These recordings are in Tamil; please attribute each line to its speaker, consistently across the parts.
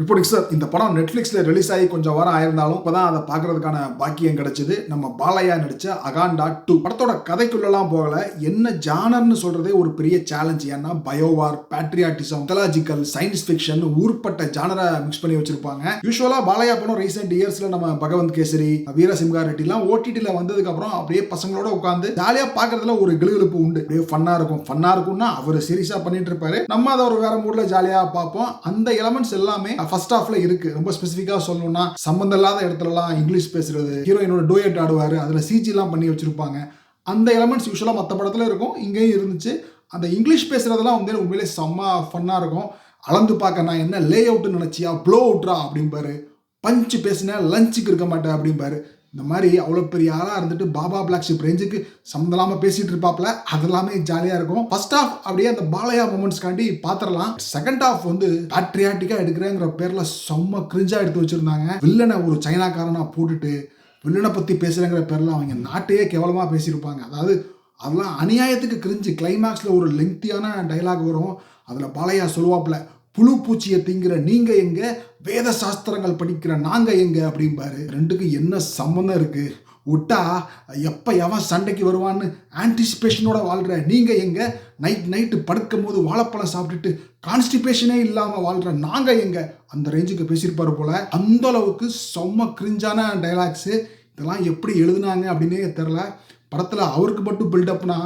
Speaker 1: ரிப்போர்ட்டிங் சார், இந்த படம் நெட்ஃப்ளிக்ஸ்ல ரிலீஸ் ஆகி கொஞ்சம் வாரம் ஆயிருந்தாலும் இப்பதான் அதை பார்க்கறதுக்கான பாக்கியம் கிடைச்சது. நம்ம பாலையா நடிச்ச அகாண்டா 2 படத்தோட கதைக்குள்ளலாம் போகல. என்ன ஜானர்னு சொல்றதே ஒரு பெரிய சேலஞ்ச். ஏன்னா biowar, patriotism, mythological, science fiction ஊர்பட்ட ஜானரை மிக்ஸ் பண்ணி வச்சிருப்பாங்க. யூசுவலா பாலையா படம் ரீசெண்ட் இயர்ஸ்ல நம்ம பகவந்த் கேசரி, வீரசிம்ஹா ரெட்டிலாம் ஓடிடில வந்ததுக்கு அப்புறம் அப்படியே பசங்களோட உட்காந்து ஜாலியா பார்க்கறதுல ஒரு கிளுகிளுப்பு உண்டு. அப்படியே ஃபன்னா இருக்கும்னா அவர் சீரியஸா பண்ணிட்டு இருப்பாரு. நம்ம அதை ஒரு வேற மூட்ல ஜாலியா பார்ப்போம். அந்த எலமெண்ட்ஸ் எல்லாமே ஃபர்ஸ்ட் ஹாஃப்ல இருக்கு. ரொம்ப ஸ்பெசிஃபிக்கா சொல்லணும்னா சம்பந்தம் இல்லாத இடத்துலலாம் இங்கிலீஷ் பேசுறது, ஹீரோயினோட டூயட் ஆடுவாரு, அதுல சிஜி எல்லாம் பண்ணி வச்சிருப்பாங்க. அந்த எலமெண்ட்ஸ் யூசுவலா மற்ற படத்துல இருக்கும், இங்கேயும் இருந்துச்சு. அந்த இங்கிலீஷ் பேசுறதெல்லாம் வந்து உண்மையிலே செம்ம ஃபன்னா இருக்கும். அளந்து பார்க்க நான் என்ன லே அவுட்னு நினைச்சியா, ப்ளோ அவுட்ரா அப்படிம்பாரு. பஞ்ச் பேசினா லஞ்சுக்கு இருக்க மாட்டேன் அப்படிம்பாரு. இந்த மாதிரி அவ்வளோ பெரிய ஆளாக இருந்துட்டு பாபா பிளாக் ஷிப் ரேஞ்சுக்கு சம்மந்தலாமல் பேசிட்டு இருப்பாப்ல. அதெல்லாமே ஜாலியாக இருக்கும். ஃபர்ஸ்ட் ஹாஃப் அப்படியே அந்த பாலையா மூமெண்ட்ஸ்காண்டி பார்த்துடலாம். செகண்ட் ஹாஃப் வந்து பேட்ரியாட்டிக்காக எடுக்கிறேங்கிற பேரில் செம்ம கிரிஞ்சாக எடுத்து வச்சிருந்தாங்க. வில்லனை ஒரு சைனாக்காரனாக போட்டுட்டு வில்லனை பற்றி பேசுகிறேங்கிற பேரில் அவங்க நாட்டையே கேவலமாக பேசியிருப்பாங்க. அதாவது அதெல்லாம் அநியாயத்துக்கு கிரிஞ்சு. கிளைமேக்ஸில் ஒரு லெங்க்தியான டைலாக் வரும். அதில் பாலையா சொல்லுவாப்புல, புழு பூச்சியை திங்கிற நீங்க எங்க, வேத சாஸ்திரங்கள் படிக்கிற நாங்க எங்க அப்படிம்பாரு. ரெண்டுக்கும் என்ன சம்பந்தம் இருக்கு? விட்டா எப்ப எவன் சண்டைக்கு வருவான்னு ஆன்டிசிபேஷனோட வாழ்ற நீங்க எங்க, நைட்டு படுக்கும் போது வாழைப்பழம் சாப்பிட்டுட்டு கான்ஸ்டிபேஷனே இல்லாம வாழ்ற நாங்க எங்க, அந்த ரேஞ்சுக்கு பேசியிருப்பாரு போல. அந்த அளவுக்கு செம்ம கிரிஞ்சான டைலாக்ஸ். இதெல்லாம் எப்படி எழுதுனாங்க அப்படின்னே தெரில. படத்துல அவருக்கு மட்டும் பில்டப்னா,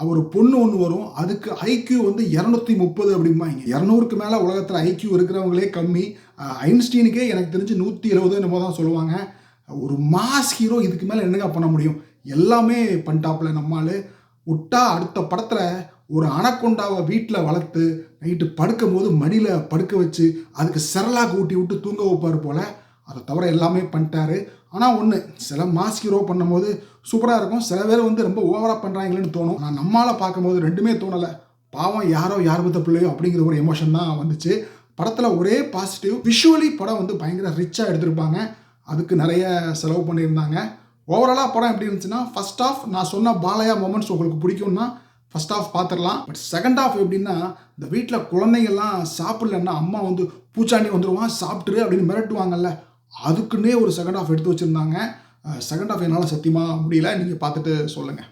Speaker 1: அவர் பொண்ணு ஒன்று வரும், அதுக்கு ஐக்யூ வந்து 230 அப்படிம்பாங்க. 200க்கு மேலே உலகத்தில் ஐக்யூ இருக்கிறவங்களே கம்மி. ஐன்ஸ்டீனுக்கே எனக்கு தெரிஞ்சு 170 என்னமோ தான் சொல்லுவாங்க. ஒரு மாஸ் ஹீரோ இதுக்கு மேலே என்னங்க பண்ண முடியும்? எல்லாமே பண்ணிட்டாப்புல நம்மால். விட்டா அடுத்த படத்தில் ஒரு அனக்கொண்டாவை வீட்டில் வளர்த்து நைட்டு படுக்கும் போது மடியில் படுக்க வச்சு அதுக்கு செரலாக் ஊட்டி விட்டு தூங்க வைப்பார் போல். அதை தவிர எல்லாமே பண்ணிட்டாரு. ஆனால் ஒன்று, சில மாஸ் ஹீரோ பண்ணும்போது சூப்பராக இருக்கும், சில பேர் வந்து ரொம்ப ஓவராக பண்ணுறாங்களேன்னு தோணும். ஆனால் நம்மளால் பார்க்கும்போது ரெண்டுமே தோணலை. பாவம் யாரோ யார் பத்த பிள்ளையோ அப்படிங்கிற ஒரு எமோஷன் தான் வந்துச்சு. படத்தில் ஒரே பாசிட்டிவ், விஷுவலி படம் வந்து பயங்கர ரிச்சாக எடுத்திருப்பாங்க. அதுக்கு நிறைய செலவு பண்ணியிருந்தாங்க. ஓவராலாக படம் எப்படி இருந்துச்சுன்னா, ஃபர்ஸ்ட் ஆஃப் நான் சொன்ன பாலையா மொமெண்ட்ஸ் உங்களுக்கு பிடிக்கும்னா ஃபர்ஸ்ட் ஆஃப் பார்த்துடலாம். பட் செகண்ட் ஆஃப் எப்படின்னா, இந்த வீட்டில் குழந்தைங்கள்லாம் சாப்பிட்லன்னா அம்மா வந்து பூச்சாண்டி வந்துடுவான் சாப்பிட்டுரு அப்படின்னு மிரட்டுவாங்கல்ல, அதுக்குன்னே ஒரு செகண்ட் ஆஃப் எடுத்து வச்சுருந்தாங்க. செகண்ட் ஆஃப் என்னால் சத்தியமாக முடியல. நீங்கள் பார்த்துட்டு சொல்லுங்கள்.